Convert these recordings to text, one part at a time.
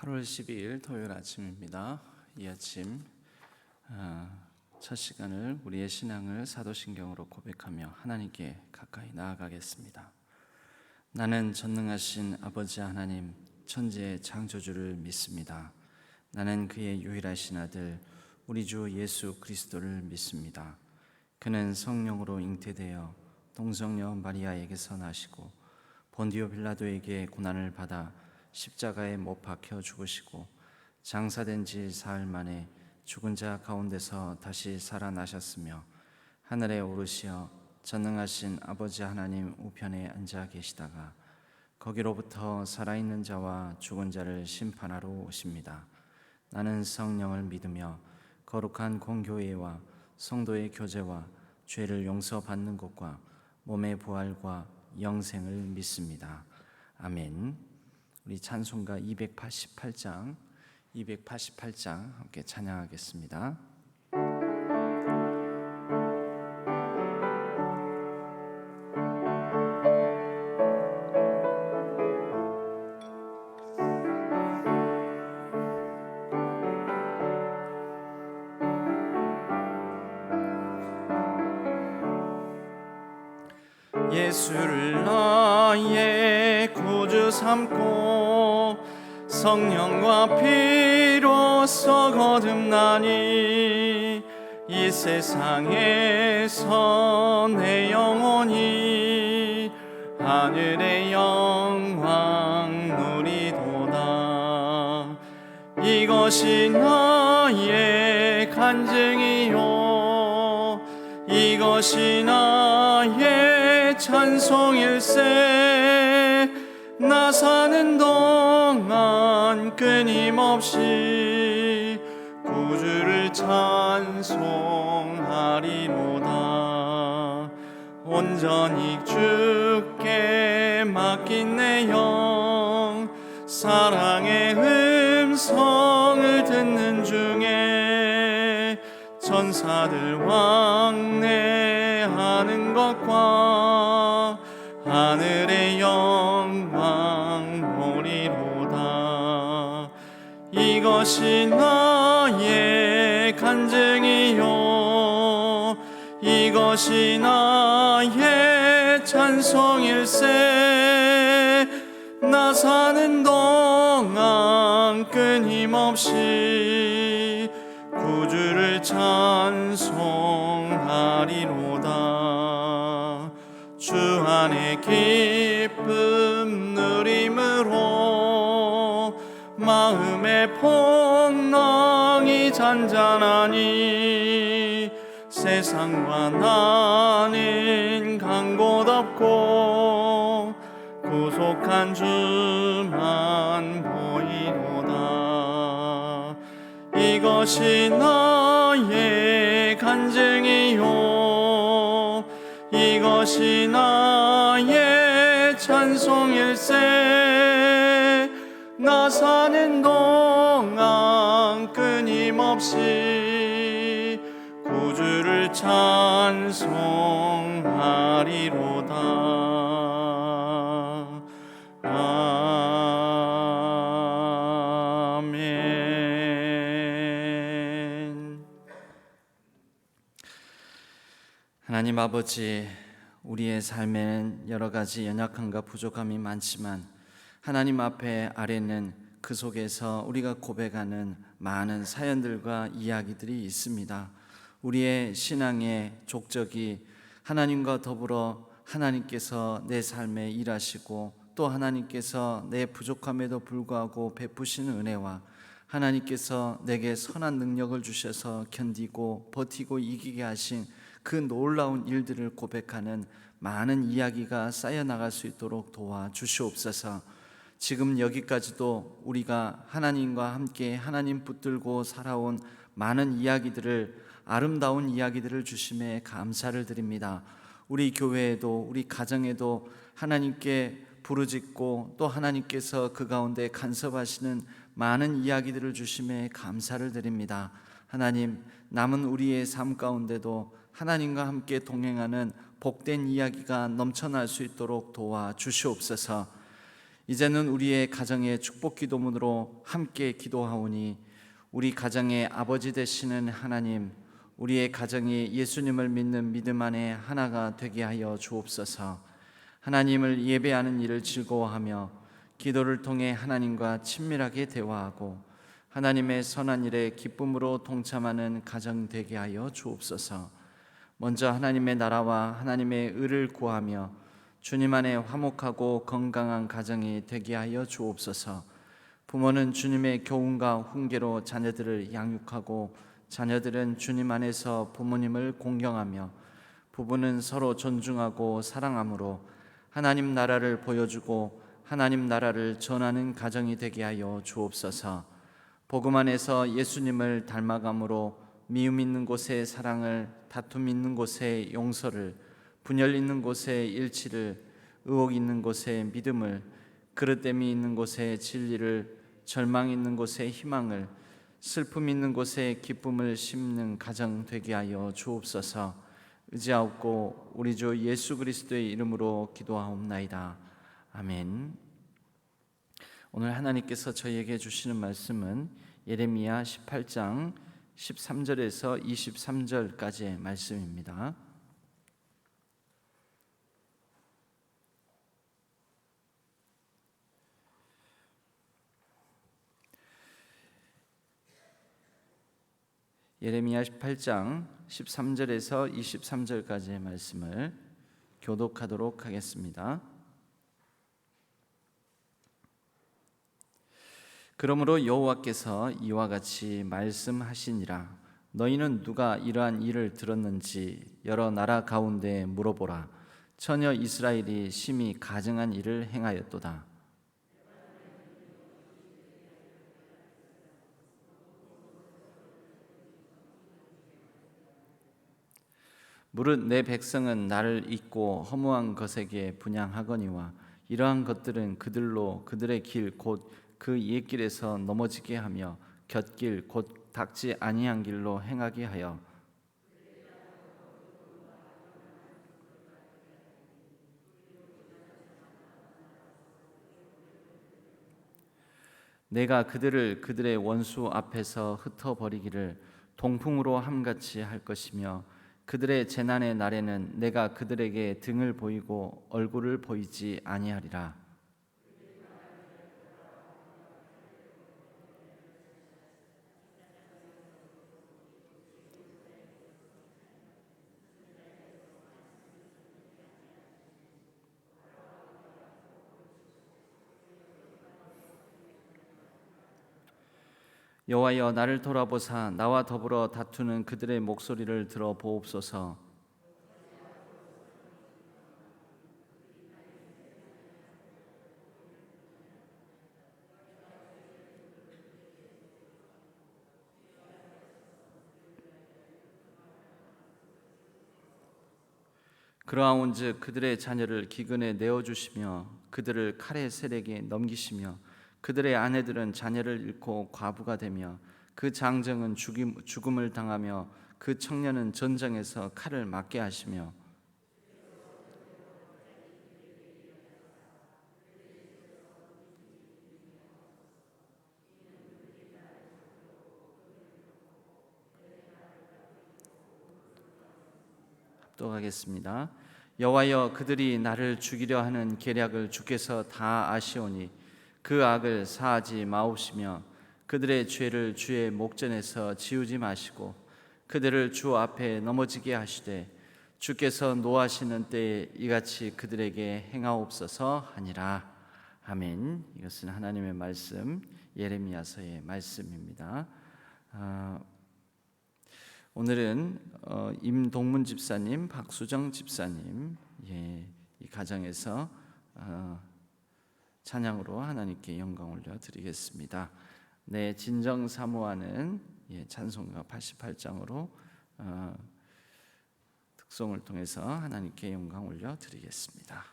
8월 12일 토요일 아침입니다. 이 아침 첫 시간을 우리의 신앙을 사도신경으로 고백하며 하나님께 가까이 나아가겠습니다. 나는 전능하신 아버지 하나님 천지의 창조주를 믿습니다. 나는 그의 유일하신 아들 우리 주 예수 그리스도를 믿습니다. 그는 성령으로 잉태되어 동성녀 마리아에게서 나시고 본디오 빌라도에게 고난을 받아 십자가에 못 박혀 죽으시고 장사된 지 사흘 만에 죽은 자 가운데서 다시 살아나셨으며 하늘에 오르시어 전능하신 아버지 하나님 우편에 앉아 계시다가 거기로부터 살아있는 자와 죽은 자를 심판하러 오십니다. 나는 성령을 믿으며 거룩한 공교회와 성도의 교제와 죄를 용서받는 것과 몸의 부활과 영생을 믿습니다. 아멘. 우리 찬송가 288장 함께 찬양하겠습니다. 예수를 나의 구주 삼고 성령과 피로써 거듭나니 이 세상에서 내 영혼이 하늘의 영광 누리도다. 이것이 나의 간증이요 이것이 나의 찬송일세. 나 사는 동안 끊임없이 구주를 찬송하리로다. 온전히 주께 맡긴 내 영 사랑의 음성을 듣는 중에 천사들 왕래하는 것과 하늘의 영광 보리로다. 이것이 나의 간증이요 이것이 나의 찬송일세. 나 사는 동안 끊임없이 구주를 찬송하리로다. 주 안에 기쁨 누림으로 마음의 폭락이 잔잔하니 세상과 나는 간 곳 없고 구속한 주만 보이로다. 이것이 나의 간증이요 이것이 나의 찬송일세. 나 사는 동안 끊임없이 구주를 찬송하리로다. 아멘. 하나님 아버지, 우리의 삶에는 여러 가지 연약함과 부족함이 많지만 하나님 앞에 아래는 그 속에서 우리가 고백하는 많은 사연들과 이야기들이 있습니다. 우리의 신앙의 족적이 하나님과 더불어 하나님께서 내 삶에 일하시고 또 하나님께서 내 부족함에도 불구하고 베푸시는 은혜와 하나님께서 내게 선한 능력을 주셔서 견디고 버티고 이기게 하신 그 놀라운 일들을 고백하는 많은 이야기가 쌓여나갈 수 있도록 도와주시옵소서. 지금 여기까지도 우리가 하나님과 함께 하나님 붙들고 살아온 많은 이야기들을, 아름다운 이야기들을 주심에 감사를 드립니다. 우리 교회에도 우리 가정에도 하나님께 부르짖고 또 하나님께서 그 가운데 간섭하시는 많은 이야기들을 주심에 감사를 드립니다. 하나님, 남은 우리의 삶 가운데도 하나님과 함께 동행하는 복된 이야기가 넘쳐날 수 있도록 도와주시옵소서. 이제는 우리의 가정의 축복 기도문으로 함께 기도하오니 우리 가정의 아버지 되시는 하나님, 우리의 가정이 예수님을 믿는 믿음 안에 하나가 되게 하여 주옵소서. 하나님을 예배하는 일을 즐거워하며 기도를 통해 하나님과 친밀하게 대화하고 하나님의 선한 일에 기쁨으로 동참하는 가정 되게 하여 주옵소서. 먼저 하나님의 나라와 하나님의 의를 구하며 주님 안에 화목하고 건강한 가정이 되게 하여 주옵소서. 부모는 주님의 교훈과 훈계로 자녀들을 양육하고 자녀들은 주님 안에서 부모님을 공경하며 부부는 서로 존중하고 사랑함으로 하나님 나라를 보여주고 하나님 나라를 전하는 가정이 되게 하여 주옵소서. 복음 안에서 예수님을 닮아감으로 미움 있는 곳에 사랑을, 다툼 있는 곳에 용서를, 분열 있는 곳에 일치를, 의혹 있는 곳에 믿음을, 그릇됨이 있는 곳에 진리를, 절망 있는 곳에 희망을, 슬픔 있는 곳에 기쁨을 심는 가정 되게 하여 주옵소서. 의지하옵고 우리 주 예수 그리스도의 이름으로 기도하옵나이다. 아멘. 오늘 하나님께서 저희에게 주시는 말씀은 예레미야 18장 13절에서 23절까지의 말씀입니다. 예레미야 18장 13절에서 23절까지의 말씀을 교독하도록 하겠습니다. 그러므로 여호와께서 이와 같이 말씀하시니라. 너희는 누가 이러한 일을 들었는지 여러 나라 가운데 물어보라. 처녀 이스라엘이 심히 가증한 일을 행하였도다. 무릇 내 백성은 나를 잊고 허무한 것에게 분향하거니와 이러한 것들은 그들로 그들의 길 곧 그 옛길에서 넘어지게 하며 곁길 곧 닥지 아니한 길로 행하게 하여 내가 그들을 그들의 원수 앞에서 흩어버리기를 동풍으로 함같이 할 것이며 그들의 재난의 날에는 내가 그들에게 등을 보이고 얼굴을 보이지 아니하리라. 여호와여 나를 돌아보사 나와 더불어 다투는 그들의 목소리를 들어 보옵소서. 그러하온즉 그들의 자녀를 기근에 내어주시며 그들을 칼의 세력에 넘기시며 그들의 아내들은 자녀를 잃고 과부가 되며 그 장정은 죽음을 당하며 그 청년은 전장에서 칼을 맞게 하시며 합독하겠습니다. 여호와여 그들이 나를 죽이려 하는 계략을 주께서 다 아시오니 그 악을 사하지 마옵시며 그들의 죄를 주의 목전에서 지우지 마시고 그들을 주 앞에 넘어지게 하시되 주께서 노하시는 때에 이같이 그들에게 행하옵소서 하니라. 아멘. 이것은 하나님의 말씀 예레미야서의 말씀입니다. 오늘은 임동문 집사님, 박수정 집사님 이 가정에서 찬양으로 하나님께 영광 올려 드리겠습니다. 내 진정 사모하는 찬송가 88장으로 특송을 통해서 하나님께 영광 올려 드리겠습니다.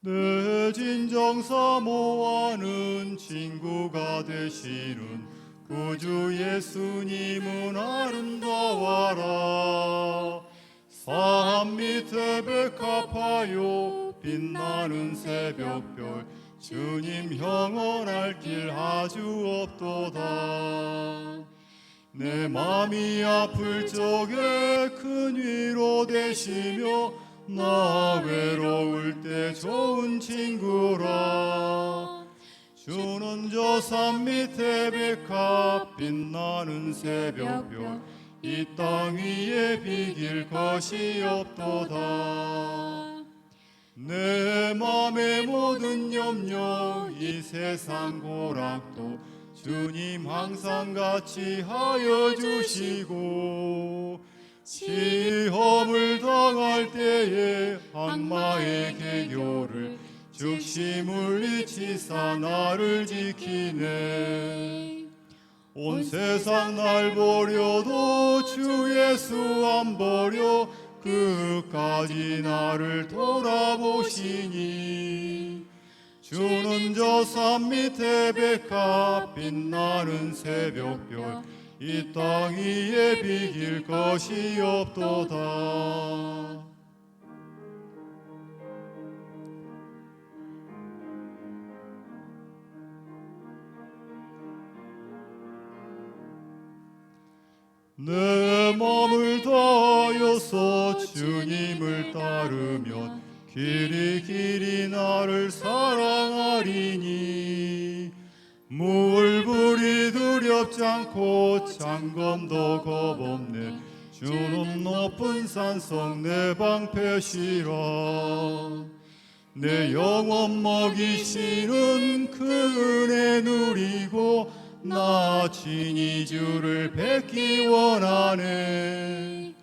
내 진정 사모하는 친구가 되시는 구주 예수님은 아름다워라. 산 밑에 백합하여 빛나는 새벽별, 주님 영원할 길 아주 없도다. 내 맘이 아플 적에 큰 위로 되시며 나 외로울 때 좋은 친구라. 주는 저 산 밑에 백합 빛나는 새벽별, 이 땅 위에 비길 것이 없도다. 내 맘의 모든 염려 이 세상 고락도 주님 항상 같이 하여 주시고, 시험을 당할 때에 악마의 계교를 즉시 물리치사 나를 지키네. 온 세상 날 버려도 주 예수 안 버려 끝까지 나를 돌아보시니, 주는 저 산 밑에 백합 빛나는 새벽별, 이 땅 위에 비길 것이 없도다. 내 맘을 다하여서 주님을 따르면 길이 길이 나를 사랑하리니, 물불이 두렵지 않고 장검도 겁없네. 주는 높은 산성 내 방패시라. 내 영혼 먹이시는 그 은혜 누리고 나 친히 주를 뵙기 원하네.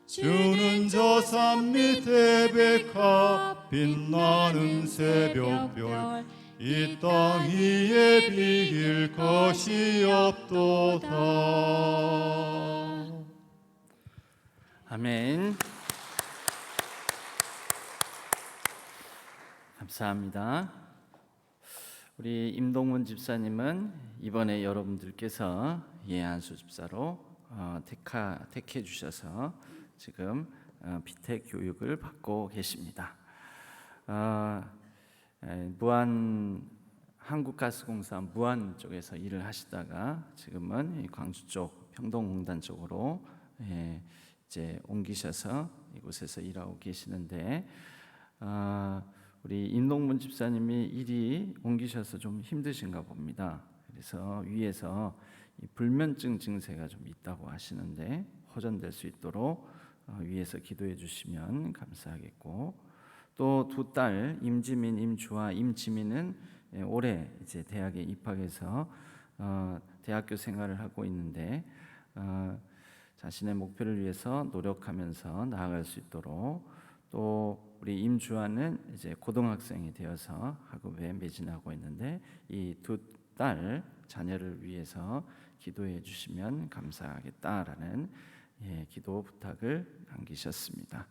주는 저 산 밑에 백합 빛나는 새벽별, 이 땅 위에 비길 것이 없도다. 아멘. 감사합니다. 우리 임동문 집사님은 이번에 여러분들께서 예한수 집사로 택해 주셔서 지금 비택 교육을 받고 계십니다. 무안 한국가스공사 무안 쪽에서 일을 하시다가 지금은 광주 쪽 평동공단 쪽으로 이제 옮기셔서 이곳에서 일하고 계시는데, 우리 임동문 집사님이 일이 옮기셔서 좀 힘드신가 봅니다. 그래서 위에서 이 불면증 증세가 좀 있다고 하시는데 호전될 수 있도록 위에서 기도해 주시면 감사하겠고, 또 두 딸 임지민, 임주아, 임지민은 올해 이제 대학에 입학해서 대학교 생활을 하고 있는데 자신의 목표를 위해서 노력하면서 나아갈 수 있도록, 또 우리 임주아는 이제 고등학생이 되어서 학업에 매진하고 있는데 이 두 딸 자녀를 위해서 기도해 주시면 감사하겠다라는 기도 부탁을 남기셨습니다.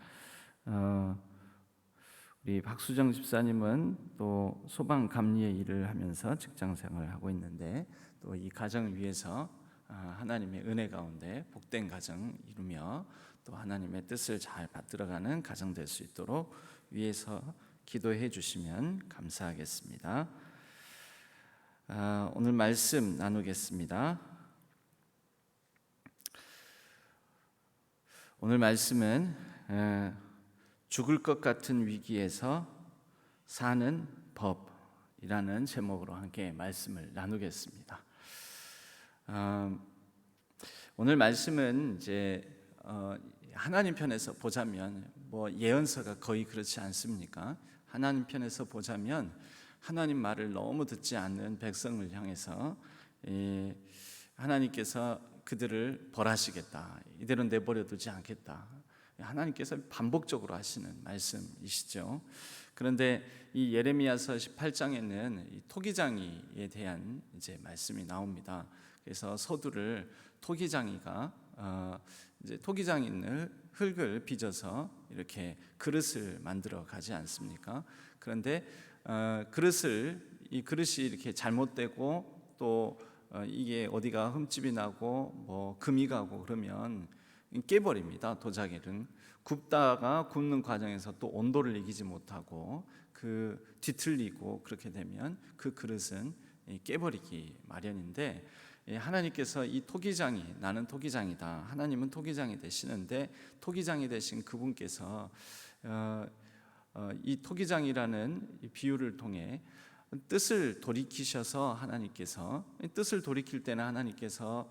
우리 박수정 집사님은 또 소방 감리의 일을 하면서 직장 생활을 하고 있는데 또 이 가정을 위해서 하나님의 은혜 가운데 복된 가정 이루며 또 하나님의 뜻을 잘 받들어가는 가정 될 수 있도록 위에서 기도해 주시면 감사하겠습니다. 오늘 말씀 나누겠습니다. 오늘 말씀은 죽을 것 같은 위기에서 사는 법이라는 제목으로 함께 말씀을 나누겠습니다. 오늘 말씀은 이제 하나님 편에서 보자면 뭐 예언서가 거의 그렇지 않습니까? 하나님 편에서 보자면 하나님 말을 너무 듣지 않는 백성을 향해서 하나님께서 그들을 벌하시겠다, 이대로 내버려 두지 않겠다, 하나님께서 반복적으로 하시는 말씀이시죠. 그런데 이 예레미야서 18장에는 이 토기장이에 대한 이제 말씀이 나옵니다. 그래서 서두를 토기장이가 이제 토기장인을 흙을 빚어서 이렇게 그릇을 만들어 가지 않습니까? 그런데 이 그릇이 이렇게 잘못되고 또 이게 어디가 흠집이 나고 뭐 금이 가고 그러면 깨버립니다. 도자기는 굽다가 굽는 과정에서 또 온도를 이기지 못하고 그 뒤틀리고 그렇게 되면 그 그릇은 깨버리기 마련인데, 하나님께서 이 토기장이, 나는 토기장이다, 하나님은 토기장이 되시는데, 토기장이 되신 그분께서 이 토기장이라는 이 비유를 통해 뜻을 돌이키셔서, 하나님께서 뜻을 돌이킬 때는 하나님께서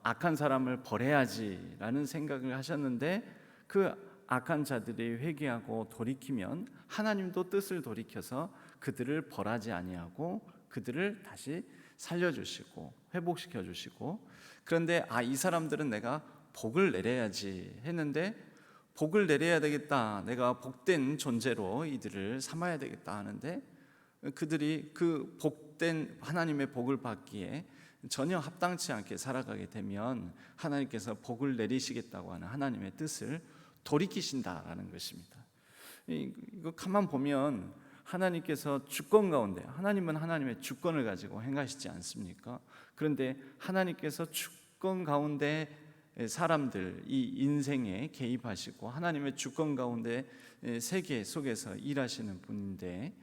악한 사람을 벌해야지라는 생각을 하셨는데, 그 악한 자들이 회개하고 돌이키면 하나님도 뜻을 돌이켜서 그들을 벌하지 아니하고 그들을 다시 살려주시고 회복시켜 주시고, 그런데 이 사람들은 내가 복을 내려야지 했는데, 복을 내려야 되겠다, 내가 복된 존재로 이들을 삼아야 되겠다 하는데, 그들이 그 복된 하나님의 복을 받기에 전혀 합당치 않게 살아가게 되면 하나님께서 복을 내리시겠다고 하는 하나님의 뜻을 돌이키신다라는 것입니다. 이거 가만 보면 하나님께서 주권 가운데, 하나님은 하나님의 주권을 가지고 행하시지 않습니까? 그런데 하나님께서 주권 가운데 사람들, 이 인생에 개입하시고 하나님의 주권 가운데 세계 속에서 일하시는 분인데,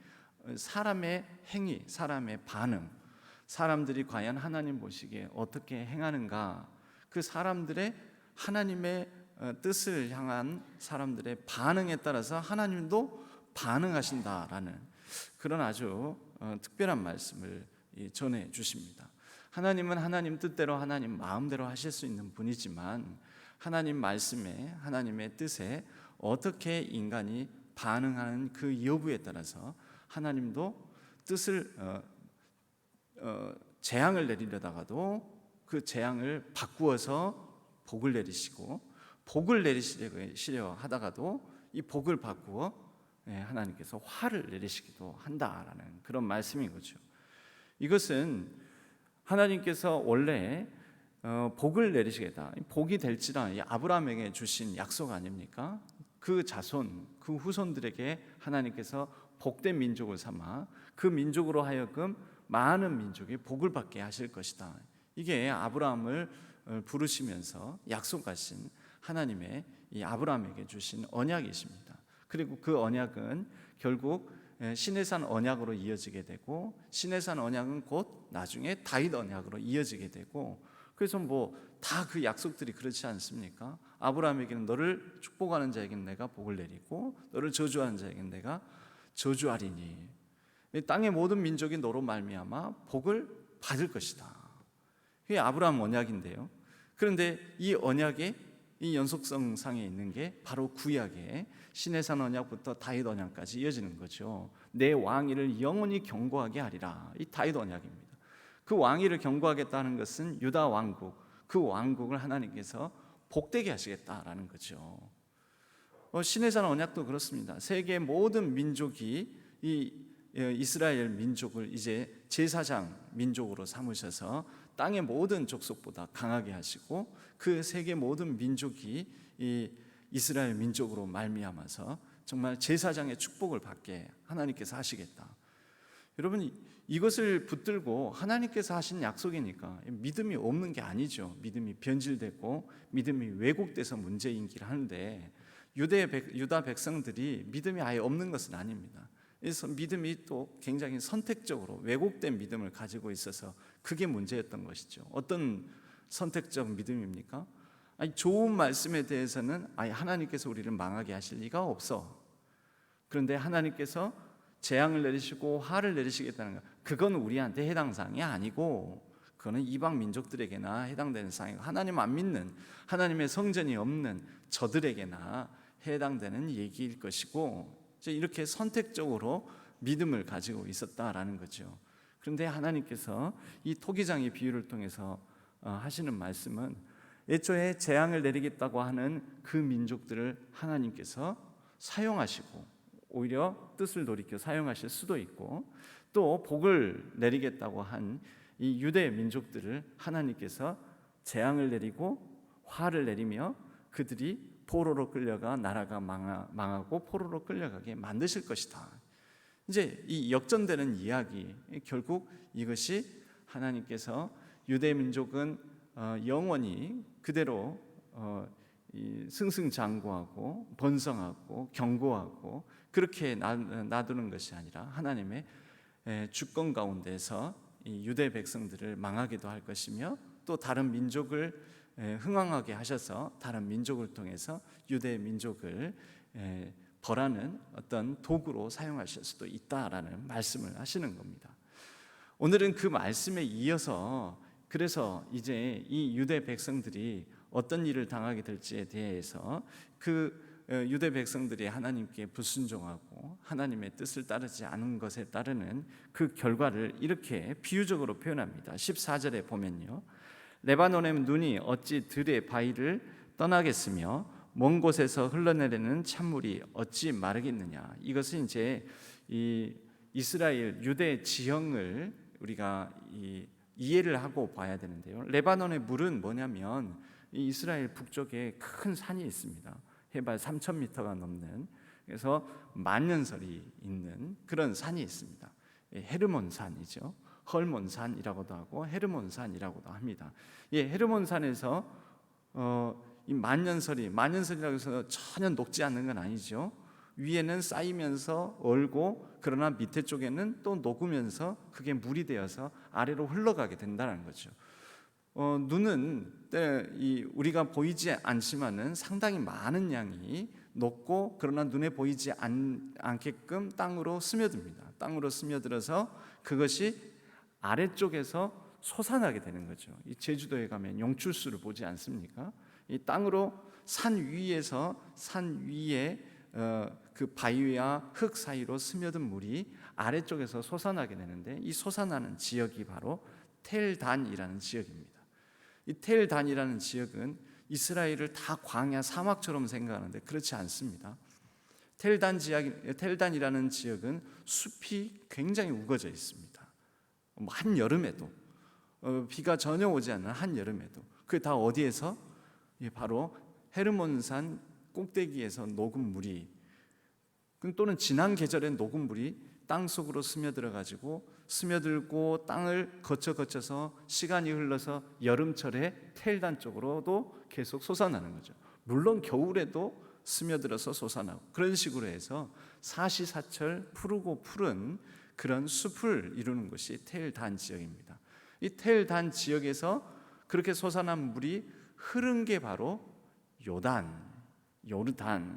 사람의 행위, 사람의 반응, 사람들이 과연 하나님 보시기에 어떻게 행하는가, 그 사람들의 하나님의 뜻을 향한 사람들의 반응에 따라서 하나님도 반응하신다라는 그런 아주 특별한 말씀을 전해 주십니다. 하나님은 하나님 뜻대로, 하나님 마음대로 하실 수 있는 분이지만, 하나님 말씀에, 하나님의 뜻에 어떻게 인간이 반응하는 그 여부에 따라서 하나님도 뜻을 재앙을 내리려다가도 그 재앙을 바꾸어서 복을 내리시고, 복을 내리시려 하다가도 이 복을 바꾸어 하나님께서 화를 내리시기도 한다라는 그런 말씀인 거죠. 이것은 하나님께서 원래 복을 내리시겠다, 복이 될지라 아브라함에게 주신 약속 아닙니까? 그 자손, 그 후손들에게 하나님께서 복된 민족을 삼아 그 민족으로 하여금 많은 민족이 복을 받게 하실 것이다. 이게 아브라함을 부르시면서 약속하신 하나님의 이 아브라함에게 주신 언약이십니다. 그리고 그 언약은 결국 시내산 언약으로 이어지게 되고, 시내산 언약은 곧 나중에 다윗 언약으로 이어지게 되고, 그래서 뭐 다 그 약속들이 그렇지 않습니까? 아브라함에게는 너를 축복하는 자에게는 내가 복을 내리고 너를 저주하는 자에게는 내가 저주하리니, 땅의 모든 민족이 너로 말미암아 복을 받을 것이다. 그게 아브라함 언약인데요. 그런데 이 언약의 이 연속성상에 있는 게 바로 구약의 시내산 언약부터 다윗 언약까지 이어지는 거죠. 내 왕위를 영원히 경고하게 하리라, 이 다윗 언약입니다. 그 왕위를 경고하겠다는 것은 유다 왕국, 그 왕국을 하나님께서 복되게 하시겠다라는 거죠. 시내산 언약도 그렇습니다. 세계 모든 민족이 이 이스라엘 민족을 이제 제사장 민족으로 삼으셔서 땅의 모든 족속보다 강하게 하시고, 그 세계 모든 민족이 이 이스라엘 민족으로 말미암아서 정말 제사장의 축복을 받게 하나님께서 하시겠다. 여러분, 이것을 붙들고 하나님께서 하신 약속이니까 믿음이 없는 게 아니죠. 믿음이 변질되고 믿음이 왜곡돼서 문제인기를 하는데, 유다 백성들이 믿음이 아예 없는 것은 아닙니다. 그래서 믿음이 또 굉장히 선택적으로 왜곡된 믿음을 가지고 있어서 그게 문제였던 것이죠. 어떤 선택적 믿음입니까? 좋은 말씀에 대해서는 하나님께서 우리를 망하게 하실 리가 없어. 그런데 하나님께서 재앙을 내리시고 화를 내리시겠다는 것, 그건 우리한테 해당 사항이 아니고, 그거는 이방 민족들에게나 해당되는 사항이고, 하나님 안 믿는, 하나님의 성전이 없는 저들에게나 해당되는 얘기일 것이고, 이렇게 선택적으로 믿음을 가지고 있었다라는 거죠. 그런데 하나님께서 이 토기장의 비유를 통해서 하시는 말씀은, 애초에 재앙을 내리겠다고 하는 그 민족들을 하나님께서 사용하시고, 오히려 뜻을 돌이켜 사용하실 수도 있고, 또 복을 내리겠다고 한 이 유대 민족들을 하나님께서 재앙을 내리고 화를 내리며 그들이 포로로 끌려가 나라가 망하고 포로로 끌려가게 만드실 것이다. 이제 이 역전되는 이야기, 결국 이것이 하나님께서 유대 민족은 영원히 그대로 승승장구하고 번성하고 견고하고 그렇게 놔두는 것이 아니라 하나님의 주권 가운데서 이 유대 백성들을 망하게도 할 것이며 또 다른 민족을 흥왕하게 하셔서 다른 민족을 통해서 유대 민족을 벌하는 어떤 도구로 사용하실 수도 있다라는 말씀을 하시는 겁니다. 오늘은 그 말씀에 이어서 그래서 이제 이 유대 백성들이 어떤 일을 당하게 될지에 대해서 그 유대 백성들이 하나님께 불순종하고 하나님의 뜻을 따르지 않은 것에 따르는 그 결과를 이렇게 비유적으로 표현합니다. 14절에 보면요, 레바논의 눈이 어찌 들의 바위를 떠나겠으며 먼 곳에서 흘러내리는 찬물이 어찌 마르겠느냐. 이것은 이제 이 이스라엘 유대 지형을 우리가 이해를 하고 봐야 되는데요. 레바논의 물은 뭐냐면 이 이스라엘 북쪽에 큰 산이 있습니다. 해발 3,000m가 넘는, 그래서 만년설이 있는 그런 산이 있습니다. 헤르몬산이죠. 헐몬산이라고도 하고 헤르몬산이라고도 합니다. 헤르몬산에서 이 만년설이라고 해서 전혀 녹지 않는 건 아니죠. 위에는 쌓이면서 얼고 그러나 밑에 쪽에는 또 녹으면서 그게 물이 되어서 아래로 흘러가게 된다는 거죠. 눈은 우리가 보이지 않지만은 상당히 많은 양이 녹고 그러나 눈에 보이지 않게끔 땅으로 스며듭니다. 땅으로 스며들어서 그것이 아래쪽에서 솟아나게 되는 거죠. 이 제주도에 가면 용출수를 보지 않습니까? 이 땅으로 산 위에 그 바위와 흙 사이로 스며든 물이 아래쪽에서 솟아나게 되는데 이 솟아나는 지역이 바로 텔단이라는 지역입니다. 이 텔단이라는 지역은 이스라엘을 다 광야 사막처럼 생각하는데 그렇지 않습니다. 텔단이라는 지역은 숲이 굉장히 우거져 있습니다. 한여름에도 비가 전혀 오지 않는 한여름에도 그게 다 어디에서? 바로 헤르몬산 꼭대기에서 녹은 물이 또는 지난 계절에 녹은 물이 땅 속으로 스며들고 땅을 거쳐서 시간이 흘러서 여름철에 텔단 쪽으로도 계속 솟아나는 거죠. 물론 겨울에도 스며들어서 솟아나고 그런 식으로 해서 사시사철 푸르고 푸른 그런 숲을 이루는 것이 텔단 지역입니다. 이 텔단 지역에서 그렇게 솟아난 물이 흐른 게 바로 요르단.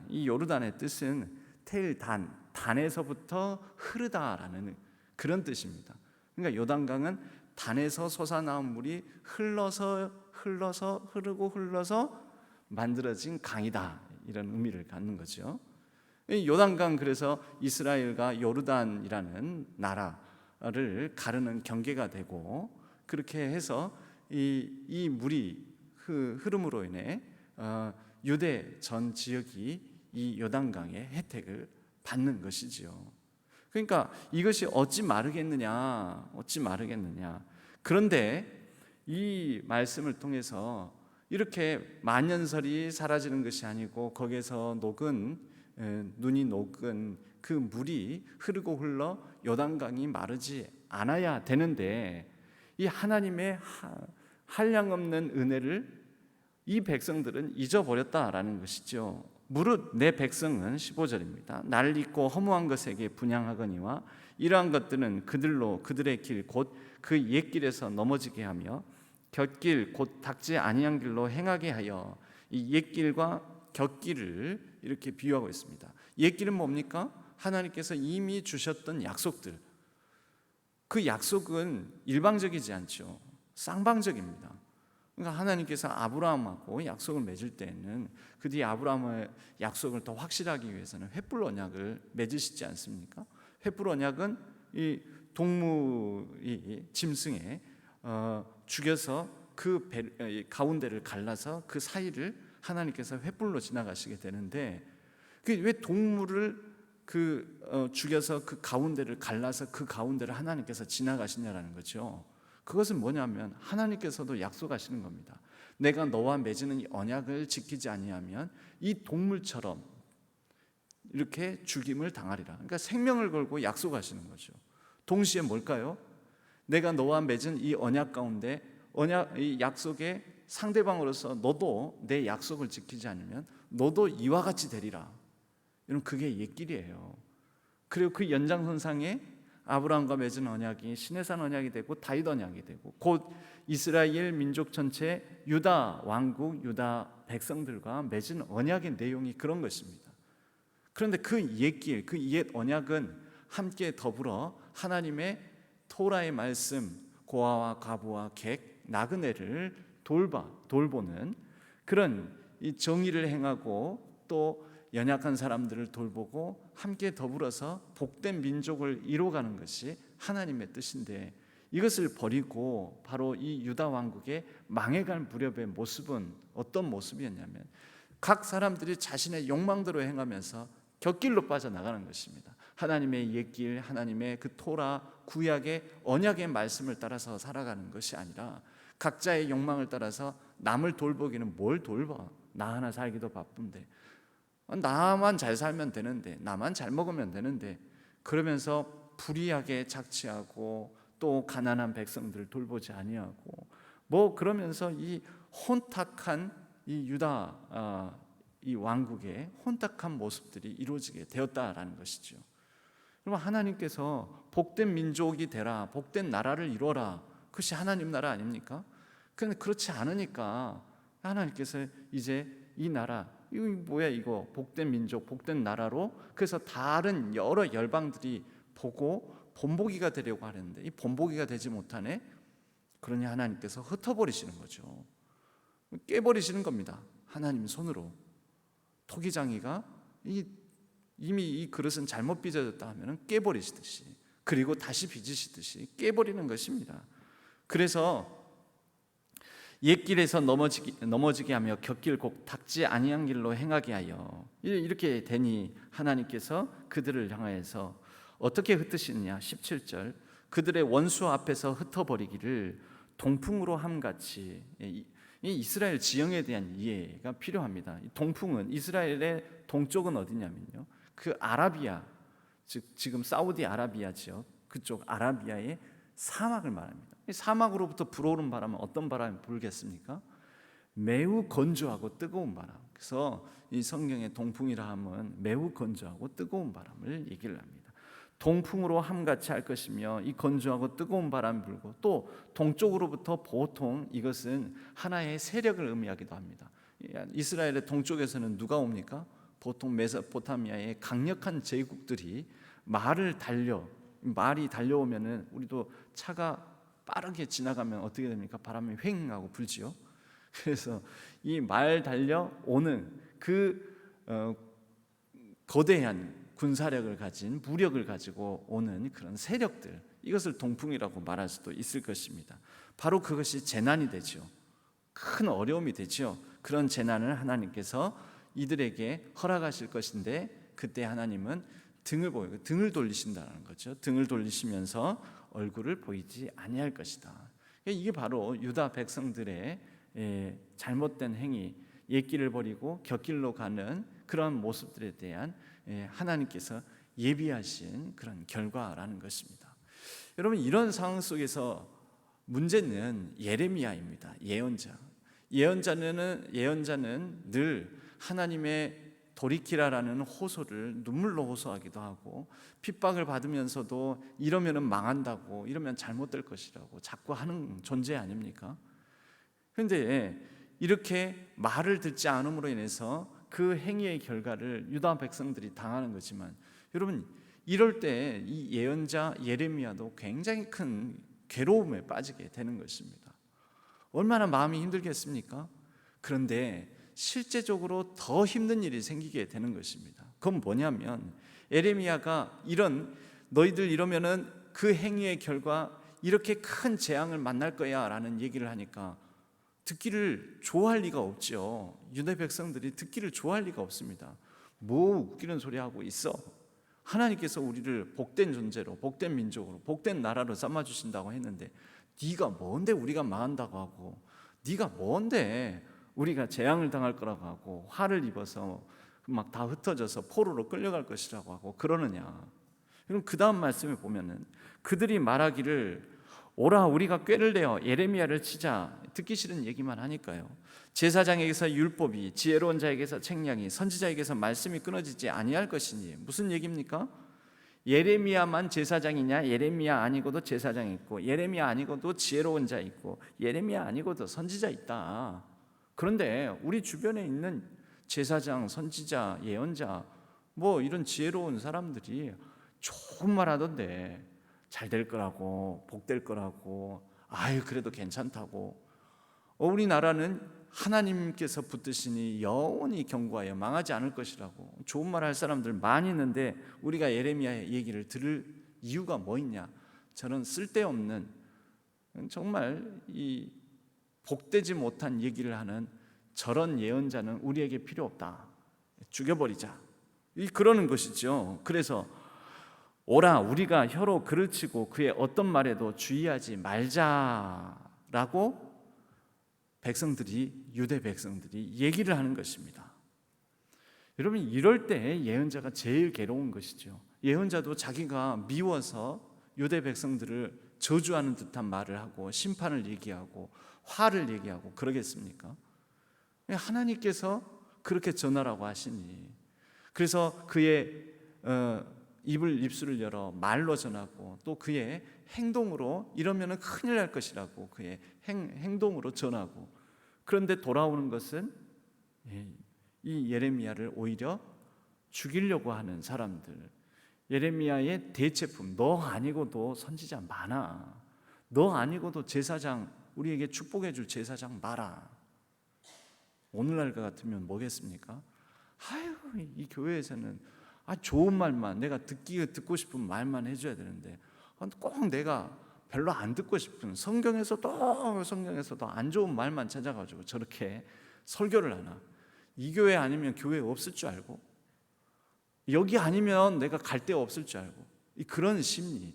이 요르단의 뜻은 텔단, 단에서부터 흐르다라는 그런 뜻입니다. 그러니까 요단강은 단에서 솟아나온 물이 흘러서 만들어진 강이다, 이런 의미를 갖는 거죠. 이 요단강, 그래서 이스라엘과 요르단이라는 나라를 가르는 경계가 되고 그렇게 해서 이 물이 흐름으로 인해 유대 전 지역이 이 요단강의 혜택을 받는 것이지요. 그러니까 이것이 어찌 마르겠느냐. 그런데 이 말씀을 통해서 이렇게 만년설이 사라지는 것이 아니고 거기에서 눈이 녹은 그 물이 흐르고 흘러 요단강이 마르지 않아야 되는데 이 하나님의 한량없는 은혜를 이 백성들은 잊어버렸다라는 것이죠. 무릇 내 백성은 15절입니다. 날 잊고 허무한 것에게 분향하거니와 이러한 것들은 그들의 길 곧 그 옛길에서 넘어지게 하며 곁길 곧 닦지 아니한 길로 행하게 하여, 이 옛길과 곁길을 이렇게 비유하고 있습니다. 옛길은 뭡니까? 하나님께서 이미 주셨던 약속들. 그 약속은 일방적이지 않죠. 쌍방적입니다. 그러니까 하나님께서 아브라함하고 약속을 맺을 때에는 그 뒤에 아브라함의 약속을 더 확실하기 위해서는 횃불 언약을 맺으시지 않습니까? 횃불 언약은 이 동물이 짐승에 죽여서 그 가운데를 갈라서 그 사이를 하나님께서 횃불로 지나가시게 되는데, 왜 동물을 죽여서 그 가운데를 갈라서 그 가운데를 하나님께서 지나가시냐라는 거죠. 그것은 뭐냐면 하나님께서도 약속하시는 겁니다. 내가 너와 맺는 이 언약을 지키지 아니하면 이 동물처럼 이렇게 죽임을 당하리라. 그러니까 생명을 걸고 약속하시는 거죠. 동시에 뭘까요? 내가 너와 맺은 이 언약 가운데 언약, 이 약속의 상대방으로서 너도 내 약속을 지키지 않으면 너도 이와 같이 되리라. 여러분, 그게 옛길이에요. 그리고 그 연장선상에 아브라함과 맺은 언약이 시내산 언약이 되고 다윗 언약이 되고 곧 이스라엘 민족 전체 유다 왕국, 유다 백성들과 맺은 언약의 내용이 그런 것입니다. 그런데 그 옛길, 그 옛 언약은 함께 더불어 하나님의 토라의 말씀, 고아와 과부와 객, 나그네를 돌보는 그런 이 정의를 행하고 또 연약한 사람들을 돌보고 함께 더불어서 복된 민족을 이루어가는 것이 하나님의 뜻인데, 이것을 버리고 바로 이 유다 왕국의 망해갈 무렵의 모습은 어떤 모습이었냐면 각 사람들이 자신의 욕망대로 행하면서 곁길로 빠져나가는 것입니다. 하나님의 옛길, 하나님의 그 토라 구약의 언약의 말씀을 따라서 살아가는 것이 아니라 각자의 욕망을 따라서 남을 돌보기는 뭘 돌봐, 나 하나 살기도 바쁜데, 나만 잘 살면 되는데, 나만 잘 먹으면 되는데, 그러면서 불의하게 착취하고 또 가난한 백성들을 돌보지 아니하고 그러면서 이 혼탁한 이 유다 이 왕국의 혼탁한 모습들이 이루어지게 되었다라는 것이죠. 그러면 하나님께서 복된 민족이 되라, 복된 나라를 이루어라, 그것이 하나님 나라 아닙니까? 그런데 그렇지 않으니까 하나님께서 이제 이 나라, 이거 뭐야 이거, 복된 민족, 복된 나라로, 그래서 다른 여러 열방들이 보고 본보기가 되려고 하는데 이 본보기가 되지 못하네. 그러니 하나님께서 흩어버리시는 거죠. 깨버리시는 겁니다. 하나님 손으로. 토기장이가 이미 이 그릇은 잘못 빚어졌다 하면 깨버리시듯이, 그리고 다시 빚으시듯이 깨버리는 것입니다. 그래서 옛길에서 넘어지게 하며 곁길 곧 닦지 아니한 길로 행하게 하여, 이렇게 되니 하나님께서 그들을 향하여서 어떻게 흩으시느냐. 17절, 그들의 원수 앞에서 흩어버리기를 동풍으로 함같이. 이 이스라엘 지형에 대한 이해가 필요합니다. 동풍은 이스라엘의 동쪽은 어디냐면요, 그 아라비아, 즉 지금 사우디아라비아 지역, 그쪽 아라비아의 사막을 말합니다. 이 사막으로부터 불어오는 바람은 어떤 바람이 불겠습니까? 매우 건조하고 뜨거운 바람. 그래서 이 성경의 동풍이라 함은 매우 건조하고 뜨거운 바람을 얘기를 합니다. 동풍으로 함같이 할 것이며 이 건조하고 뜨거운 바람이 불고, 또 동쪽으로부터 보통 이것은 하나의 세력을 의미하기도 합니다. 이스라엘의 동쪽에서는 누가 옵니까? 보통 메소포타미아의 강력한 제국들이 말이 달려오면은, 우리도 차가 빠르게 지나가면 어떻게 됩니까? 바람이 휑하고 불지요. 그래서 이 말 달려오는 그 거대한 군사력을 가진, 무력을 가지고 오는 그런 세력들, 이것을 동풍이라고 말할 수도 있을 것입니다. 바로 그것이 재난이 되죠. 큰 어려움이 되죠. 그런 재난을 하나님께서 이들에게 허락하실 것인데, 그때 하나님은 등을 돌리신다는 거죠. 등을 돌리시면서 얼굴을 보이지 아니할 것이다. 이게 바로 유다 백성들의 잘못된 행위, 옛길을 버리고 곁길로 가는 그런 모습들에 대한 하나님께서 예비하신 그런 결과라는 것입니다. 여러분, 이런 상황 속에서 문제는 예레미야입니다. 예언자는 늘 하나님의 돌이키라라는 호소를 눈물로 호소하기도 하고, 핍박을 받으면서도 이러면은 망한다고, 이러면 잘못될 것이라고 자꾸 하는 존재 아닙니까? 그런데 이렇게 말을 듣지 않음으로 인해서 그 행위의 결과를 유다 백성들이 당하는 거지만, 여러분, 이럴 때 이 예언자 예레미야도 굉장히 큰 괴로움에 빠지게 되는 것입니다. 얼마나 마음이 힘들겠습니까? 그런데 실제적으로 더 힘든 일이 생기게 되는 것입니다. 그건 뭐냐면, 예레미야가 너희들 이러면은 그 행위의 결과 이렇게 큰 재앙을 만날 거야 라는 얘기를 하니까 듣기를 좋아할 리가 없죠. 유대 백성들이 듣기를 좋아할 리가 없습니다. 뭐 웃기는 소리 하고 있어. 하나님께서 우리를 복된 존재로, 복된 민족으로, 복된 나라로 삼아주신다고 했는데 네가 뭔데 우리가 망한다고 하고, 네가 뭔데 우리가 재앙을 당할 거라고 하고, 화를 입어서 막 다 흩어져서 포로로 끌려갈 것이라고 하고 그러느냐. 그럼 그 다음 말씀에 보면은 그들이 말하기를 오라 우리가 꾀를 내어 예레미야를 치자. 듣기 싫은 얘기만 하니까요. 제사장에게서 율법이, 지혜로운 자에게서 책량이, 선지자에게서 말씀이 끊어지지 아니할 것이니. 무슨 얘기입니까? 예레미야만 제사장이냐? 예레미야 아니고도 제사장 있고, 예레미야 아니고도 지혜로운 자 있고, 예레미야 아니고도 선지자 있다. 그런데 우리 주변에 있는 제사장, 선지자, 예언자, 뭐 이런 지혜로운 사람들이 좋은 말 하던데, 잘 될 거라고, 복될 거라고, 아유 그래도 괜찮다고. 우리나라는 하나님께서 붙드시니 영원히 견고하여 망하지 않을 것이라고 좋은 말 할 사람들 많이 있는데, 우리가 예레미야의 얘기를 들을 이유가 뭐 있냐? 저는 쓸데없는, 정말 이 복되지 못한 얘기를 하는 저런 예언자는 우리에게 필요 없다. 죽여버리자. 그러는 것이죠. 그래서 오라 우리가 혀로 그를 치고 그의 어떤 말에도 주의하지 말자라고 백성들이, 유대 백성들이 얘기를 하는 것입니다. 여러분, 이럴 때 예언자가 제일 괴로운 것이죠. 예언자도 자기가 미워서 유대 백성들을 저주하는 듯한 말을 하고 심판을 얘기하고 화를 얘기하고 그러겠습니까? 하나님께서 그렇게 전하라고 하시니, 그래서 그의 입술을 열어 말로 전하고, 또 그의 행동으로, 이러면 큰일 날 것이라고 그의 행동으로 전하고. 그런데 돌아오는 것은 이 예레미야를 오히려 죽이려고 하는 사람들. 예레미야의 대체품, 너 아니고도 선지자 많아, 너 아니고도 제사장, 우리에게 축복해 줄 제사장 많아. 오늘날 같으면 뭐겠습니까? 아유, 이 교회에서는 좋은 말만, 내가 듣고 싶은 말만 해줘야 되는데, 꼭 내가 별로 안 듣고 싶은, 성경에서도 안 좋은 말만 찾아가지고 저렇게 설교를 하나? 이 교회 아니면 교회 없을 줄 알고, 여기 아니면 내가 갈 데 없을 줄 알고, 그런 심리.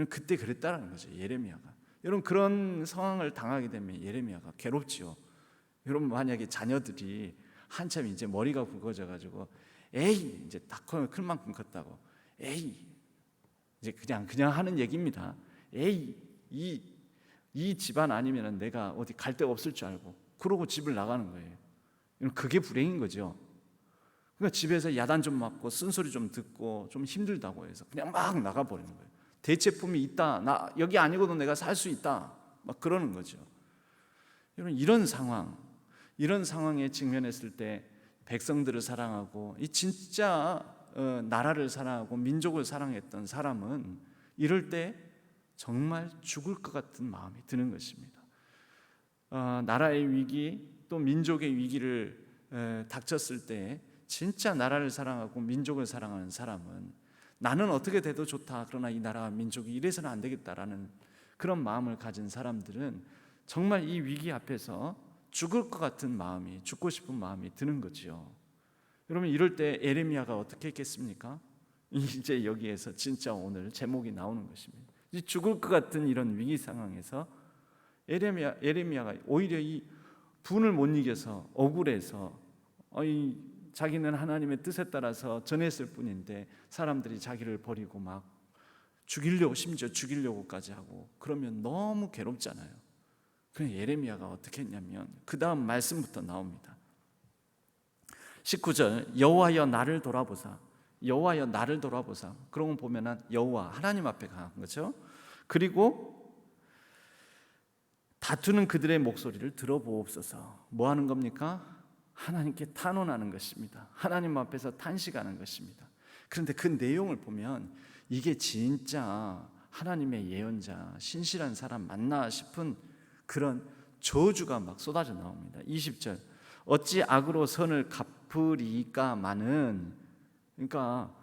그때 그랬다라는 거죠, 예레미야가. 여러분, 그런 상황을 당하게 되면 예레미야가 괴롭지요. 여러분, 만약에 자녀들이 한참 이제 머리가 굵어져 가지고, 에이 이제 다 클 만큼 컸다고, 에이 이제 그냥 하는 얘기입니다. 에이 이 집안 아니면 내가 어디 갈 데가 없을 줄 알고, 그러고 집을 나가는 거예요. 그게 불행인 거죠. 그러니까 집에서 야단 좀 맞고 쓴소리 좀 듣고 좀 힘들다고 해서 그냥 막 나가버리는 거예요. 대체품이 있다, 나 여기 아니고도 내가 살 수 있다, 막 그러는 거죠. 여러분, 이런 상황에 직면했을 때 백성들을 사랑하고 이 진짜 나라를 사랑하고 민족을 사랑했던 사람은 이럴 때 정말 죽을 것 같은 마음이 드는 것입니다. 나라의 위기, 또 민족의 위기를 닥쳤을 때 진짜 나라를 사랑하고 민족을 사랑하는 사람은 나는 어떻게 돼도 좋다, 그러나 이 나라와 민족이 이래서는 안 되겠다라는 그런 마음을 가진 사람들은 정말 이 위기 앞에서 죽을 것 같은 마음이, 죽고 싶은 마음이 드는 거죠. 여러분, 이럴 때 예레미야가 어떻게 했겠습니까? 이제 여기에서 진짜 오늘 제목이 나오는 것입니다. 죽을 것 같은 이런 위기 상황에서 예레미야가 오히려 이 분을 못 이겨서 억울해서, 자기는 하나님의 뜻에 따라서 전했을 뿐인데 사람들이 자기를 버리고 막 죽이려고, 심지어 죽이려고까지 하고 그러면 너무 괴롭잖아요. 그래서 예레미야가 어떻게 했냐면 그 다음 말씀부터 나옵니다. 19절, 여호와여 나를 돌아보사. 여호와여 나를 돌아보사. 그런 거 보면은 여호와, 하나님 앞에 간 거죠. 그리고 다투는 그들의 목소리를 들어보옵소서. 뭐 하는 겁니까? 하나님께 탄원하는 것입니다. 하나님 앞에서 탄식하는 것입니다. 그런데 그 내용을 보면 이게 진짜 하나님의 예언자, 신실한 사람 맞나 싶은 그런 저주가 막 쏟아져 나옵니다. 20절, 어찌 악으로 선을 갚으리까마는, 그러니까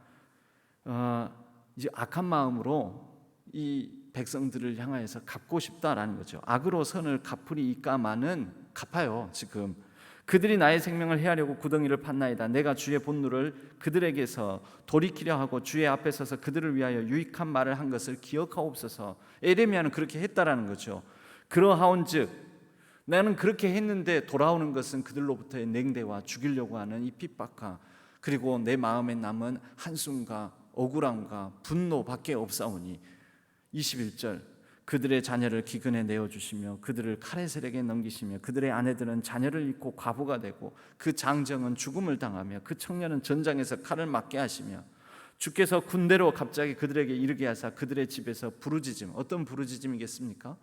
이제 악한 마음으로 이 백성들을 향하여서 갚고 싶다라는 거죠. 악으로 선을 갚으리까마는 갚아요. 지금 그들이 나의 생명을 해하려고 구덩이를 팠나이다. 내가 주의 본노를 그들에게서 돌이키려 하고 주의 앞에 서서 그들을 위하여 유익한 말을 한 것을 기억하옵소서. 예레미야는 그렇게 했다라는 거죠. 그러하온즉 나는 그렇게 했는데 돌아오는 것은 그들로부터의 냉대와 죽이려고 하는 이 핍박과, 그리고 내 마음에 남은 한숨과 억울함과 분노밖에 없사오니. 21절, 그들의 자녀를 기근에 내어주시며 그들을 칼의 세력에 넘기시며 그들의 아내들은 자녀를 잃고 과부가 되고 그 장정은 죽음을 당하며 그 청년은 전장에서 칼을 맞게 하시며 주께서 군대로 갑자기 그들에게 이르게 하사 그들의 집에서 부르짖음. 어떤 부르짖음이겠습니까?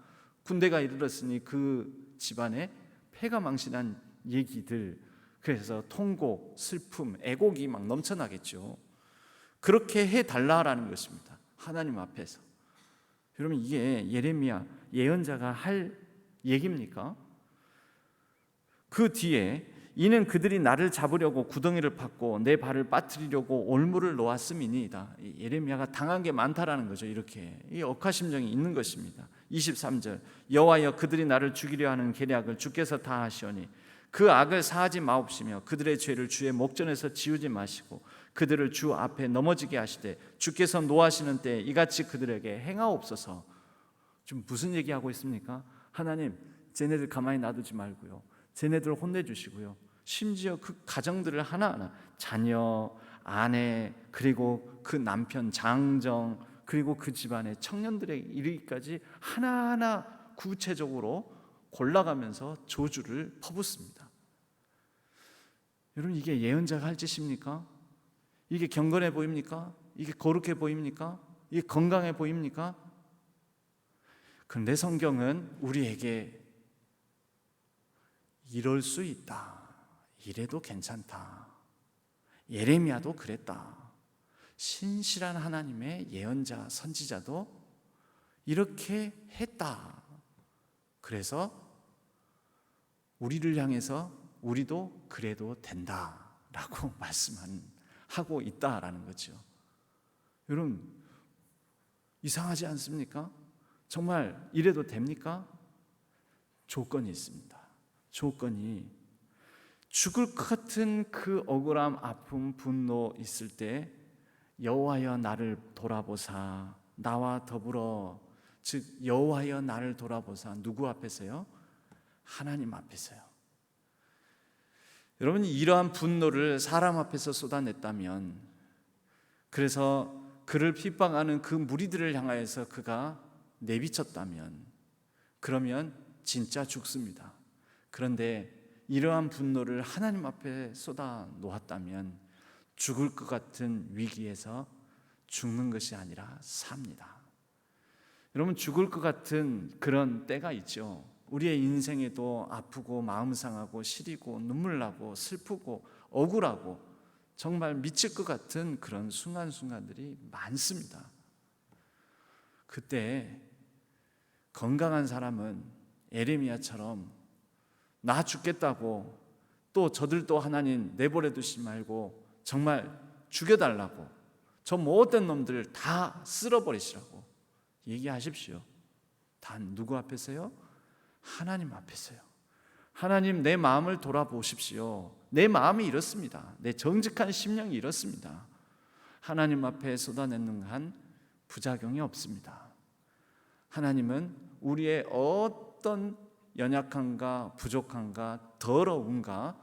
군대가 이르렀으니 그 집안에 폐가 망신한 얘기들, 그래서 통곡, 슬픔, 애곡이 막 넘쳐나겠죠. 그렇게 해달라라는 것입니다. 하나님 앞에서. 여러분, 이게 예레미야 예언자가 할 얘기입니까? 그 뒤에 이는 그들이 나를 잡으려고 구덩이를 팠고 내 발을 빠뜨리려고 올무를 놓았음이니이다. 예레미야가 당한 게 많다라는 거죠. 이렇게 이 억하심정이 있는 것입니다. 23절 여호와여 그들이 나를 죽이려 하는 계략을 주께서 다 하시오니 그 악을 사하지 마옵시며 그들의 죄를 주의 목전에서 지우지 마시고 그들을 주 앞에 넘어지게 하시되 주께서 노하시는 때에 이같이 그들에게 행하옵소서. 지금 무슨 얘기하고 있습니까? 하나님, 쟤네들 가만히 놔두지 말고요, 쟤네들 혼내주시고요, 심지어 그 가정들을 하나하나, 자녀, 아내, 그리고 그 남편, 장정, 그리고 그 집안의 청년들에 이르기까지 하나하나 구체적으로 골라가면서 저주를 퍼붓습니다. 여러분, 이게 예언자가 할 짓입니까? 이게 경건해 보입니까? 이게 거룩해 보입니까? 이게 건강해 보입니까? 그런데 성경은 우리에게 이럴 수 있다, 이래도 괜찮다, 예레미야도 그랬다, 신실한 하나님의 예언자, 선지자도 이렇게 했다, 그래서 우리를 향해서 우리도 그래도 된다라고 말씀하고 있다라는 거죠. 여러분, 이상하지 않습니까? 정말 이래도 됩니까? 조건이 있습니다. 조건이, 죽을 것 같은 그 억울함, 아픔, 분노 있을 때 여호와여 나를 돌아보사, 나와 더불어, 즉 여호와여 나를 돌아보사. 누구 앞에서요? 하나님 앞에서요. 여러분, 이러한 분노를 사람 앞에서 쏟아냈다면, 그래서 그를 핍박하는 그 무리들을 향하여서 그가 내비쳤다면, 그러면 진짜 죽습니다. 그런데 이러한 분노를 하나님 앞에 쏟아 놓았다면 죽을 것 같은 위기에서 죽는 것이 아니라 삽니다. 여러분, 죽을 것 같은 그런 때가 있죠. 우리의 인생에도 아프고 마음 상하고 시리고 눈물 나고 슬프고 억울하고 정말 미칠 것 같은 그런 순간순간들이 많습니다. 그때 건강한 사람은 예레미야처럼 나 죽겠다고, 또 저들도 하나님 내버려 두지 말고 정말 죽여달라고, 저 못된 놈들 다 쓸어버리시라고 얘기하십시오. 단 누구 앞에서요? 하나님 앞에서요. 하나님, 내 마음을 돌아보십시오. 내 마음이 이렇습니다. 내 정직한 심령이 이렇습니다. 하나님 앞에 쏟아내는 한 부작용이 없습니다. 하나님은 우리의 어떤 연약함과 부족함과 더러움과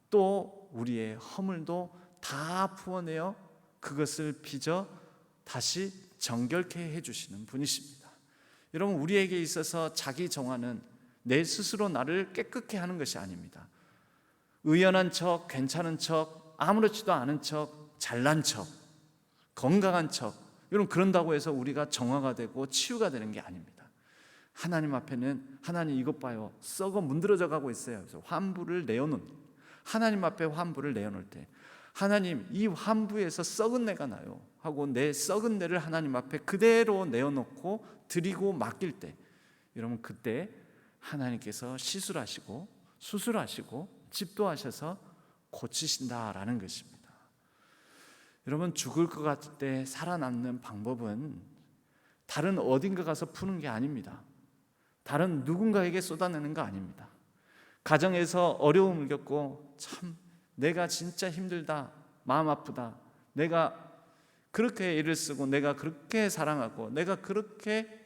또 우리의 허물도 다 풀어내어 그것을 빚어 다시 정결케 해주시는 분이십니다. 여러분, 우리에게 있어서 자기 정화는 내 스스로 나를 깨끗게 하는 것이 아닙니다. 의연한 척, 괜찮은 척, 아무렇지도 않은 척, 잘난 척, 건강한 척, 여러분, 그런다고 해서 우리가 정화가 되고 치유가 되는 게 아닙니다. 하나님 앞에는, 하나님 이것 봐요, 썩어 문드러져 가고 있어요. 그래서 환부를 내어놓는, 하나님 앞에 환부를 내어놓을 때, 하나님 이 환부에서 썩은 내가 나요 하고 내 썩은 내를 하나님 앞에 그대로 내어놓고 드리고 맡길 때, 여러분, 그때 하나님께서 시술하시고 수술하시고 집도하셔서 고치신다라는 것입니다. 여러분, 죽을 것 같을 때 살아남는 방법은 다른 어딘가 가서 푸는 게 아닙니다. 다른 누군가에게 쏟아내는 거 아닙니다. 가정에서 어려움을 겪고 참 내가 진짜 힘들다, 마음 아프다, 내가 그렇게 애를 쓰고 내가 그렇게 사랑하고 내가 그렇게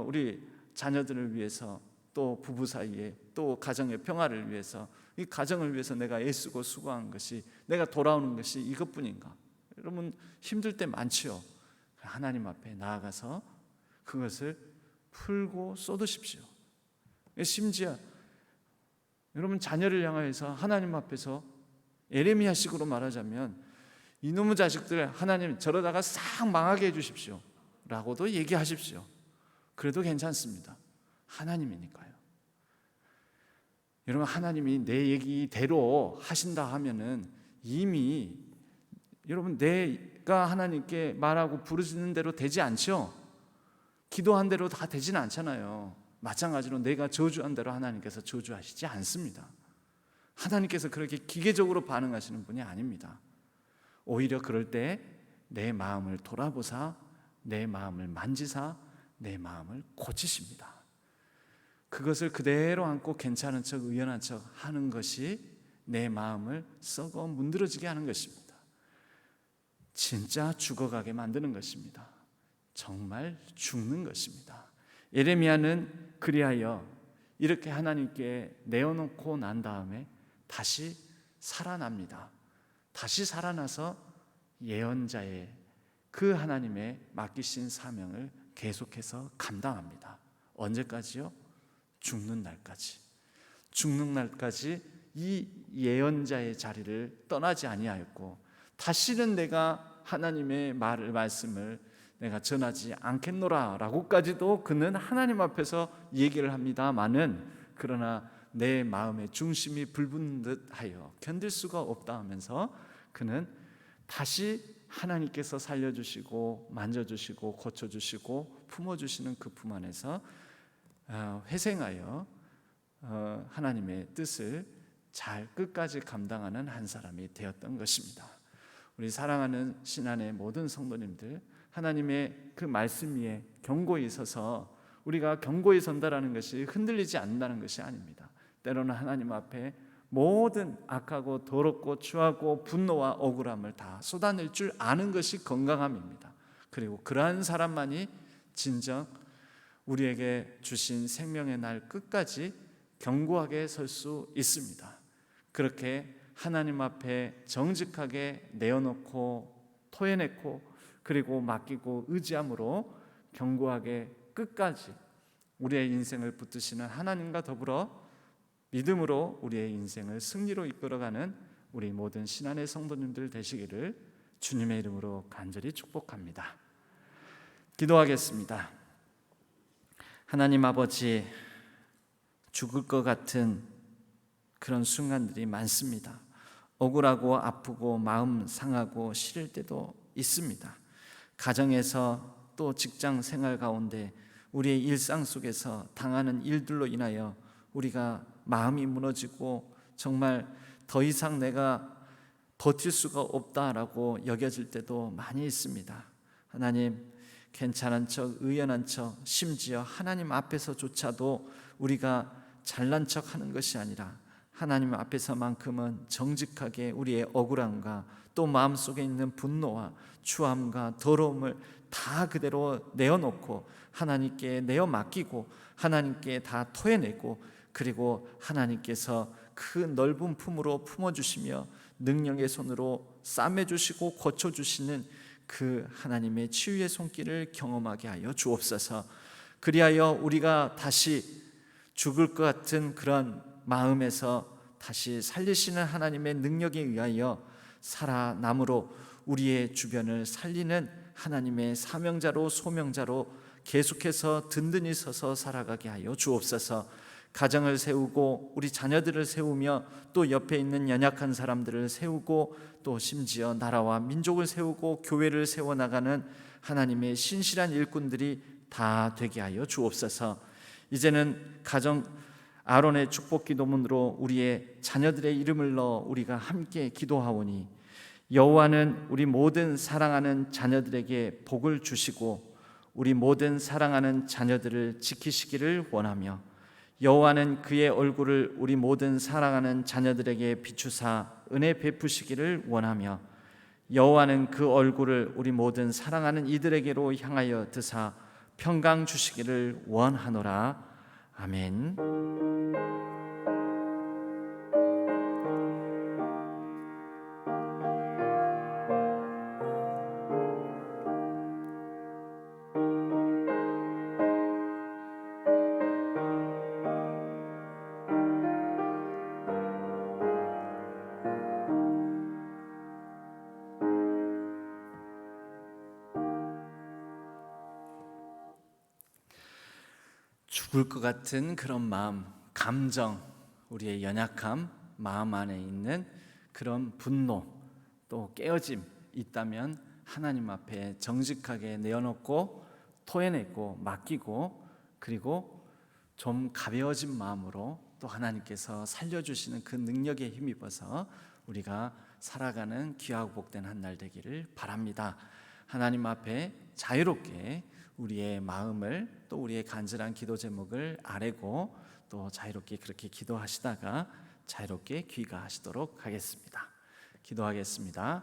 우리 자녀들을 위해서, 또 부부 사이에, 또 가정의 평화를 위해서, 이 가정을 위해서 내가 애쓰고 수고한 것이, 내가 돌아오는 것이 이것뿐인가? 여러분, 힘들 때 많지요. 하나님 앞에 나아가서 그것을 풀고 쏟으십시오. 심지어 여러분 자녀를 향하여서 하나님 앞에서 에레미야식으로 말하자면 이놈의 자식들 하나님 저러다가 싹 망하게 해주십시오 라고도 얘기하십시오. 그래도 괜찮습니다. 하나님이니까요. 여러분 하나님이 내 얘기대로 하신다 하면은 이미 여러분 내가 하나님께 말하고 부르짖는 대로 되지 않죠. 기도한 대로 다 되지는 않잖아요. 마찬가지로 내가 저주한 대로 하나님께서 저주하시지 않습니다. 하나님께서 그렇게 기계적으로 반응하시는 분이 아닙니다. 오히려 그럴 때 내 마음을 돌아보사 내 마음을 만지사 내 마음을 고치십니다. 그것을 그대로 안고 괜찮은 척 의연한 척 하는 것이 내 마음을 썩어 문드러지게 하는 것입니다. 진짜 죽어가게 만드는 것입니다. 정말 죽는 것입니다. 예레미야는 그리하여 이렇게 하나님께 내어놓고 난 다음에 다시 살아납니다. 다시 살아나서 예언자의 그 하나님의 맡기신 사명을 계속해서 감당합니다. 언제까지요? 죽는 날까지. 죽는 날까지 이 예언자의 자리를 떠나지 아니하였고 다시는 내가 하나님의 말씀을 내가 전하지 않겠노라 라고까지도 그는 하나님 앞에서 얘기를 합니다마는 그러나 내 마음의 중심이 불붙는 듯하여 견딜 수가 없다 하면서 그는 다시 하나님께서 살려주시고 만져주시고 고쳐주시고 품어주시는 그 품 안에서 회생하여 하나님의 뜻을 잘 끝까지 감당하는 한 사람이 되었던 것입니다. 우리 사랑하는 신안의 모든 성도님들, 하나님의 그 말씀 위에 견고히 서서 우리가 견고히 선다라는 것이 흔들리지 않는다는 것이 아닙니다. 때로는 하나님 앞에 모든 악하고 더럽고 추하고 분노와 억울함을 다 쏟아낼 줄 아는 것이 건강함입니다. 그리고 그러한 사람만이 진정 우리에게 주신 생명의 날 끝까지 견고하게 설 수 있습니다. 그렇게 하나님 앞에 정직하게 내어놓고 토해내고 그리고 맡기고 의지함으로 견고하게 끝까지 우리의 인생을 붙드시는 하나님과 더불어 믿음으로 우리의 인생을 승리로 이끌어가는 우리 모든 신안의 성도님들 되시기를 주님의 이름으로 간절히 축복합니다. 기도하겠습니다. 하나님 아버지, 죽을 것 같은 그런 순간들이 많습니다. 억울하고 아프고 마음 상하고 싫을 때도 있습니다. 가정에서 또 직장 생활 가운데 우리의 일상 속에서 당하는 일들로 인하여 우리가 마음이 무너지고 정말 더 이상 내가 버틸 수가 없다라고 여겨질 때도 많이 있습니다. 하나님, 괜찮은 척 의연한 척 심지어 하나님 앞에서조차도 우리가 잘난 척 하는 것이 아니라 하나님 앞에서만큼은 정직하게 우리의 억울함과 또 마음속에 있는 분노와 추함과 더러움을 다 그대로 내어놓고 하나님께 내어 맡기고 하나님께 다 토해내고 그리고 하나님께서 그 넓은 품으로 품어주시며 능력의 손으로 싸매주시고 고쳐주시는 그 하나님의 치유의 손길을 경험하게 하여 주옵소서. 그리하여 우리가 다시 죽을 것 같은 그런 마음에서 다시 살리시는 하나님의 능력에 의하여 살아남으로 우리의 주변을 살리는 하나님의 사명자로 소명자로 계속해서 든든히 서서 살아가게 하여 주옵소서. 가정을 세우고 우리 자녀들을 세우며 또 옆에 있는 연약한 사람들을 세우고 또 심지어 나라와 민족을 세우고 교회를 세워나가는 하나님의 신실한 일꾼들이 다 되게 하여 주옵소서. 이제는 가정 아론의 축복 기도문으로 우리의 자녀들의 이름을 넣어 우리가 함께 기도하오니 여호와는 우리 모든 사랑하는 자녀들에게 복을 주시고 우리 모든 사랑하는 자녀들을 지키시기를 원하며 여호와는 그의 얼굴을 우리 모든 사랑하는 자녀들에게 비추사 은혜 베푸시기를 원하며 여호와는 그 얼굴을 우리 모든 사랑하는 이들에게로 향하여 드사 평강 주시기를 원하노라. 아멘. 죽을 것 같은 그런 마음, 감정, 우리의 연약함, 마음 안에 있는 그런 분노, 또 깨어짐 있다면 하나님 앞에 정직하게 내어놓고 토해내고 맡기고, 그리고 좀 가벼워진 마음으로 또 하나님께서 살려주시는 그 능력에 힘입어서 우리가 살아가는 귀하고 복된 한 날 되기를 바랍니다. 하나님 앞에 자유롭게 우리의 마음을, 또 우리의 간절한 기도 제목을 아뢰고 또 자유롭게 그렇게 기도하시다가 자유롭게 귀가하시도록 하겠습니다. 기도하겠습니다.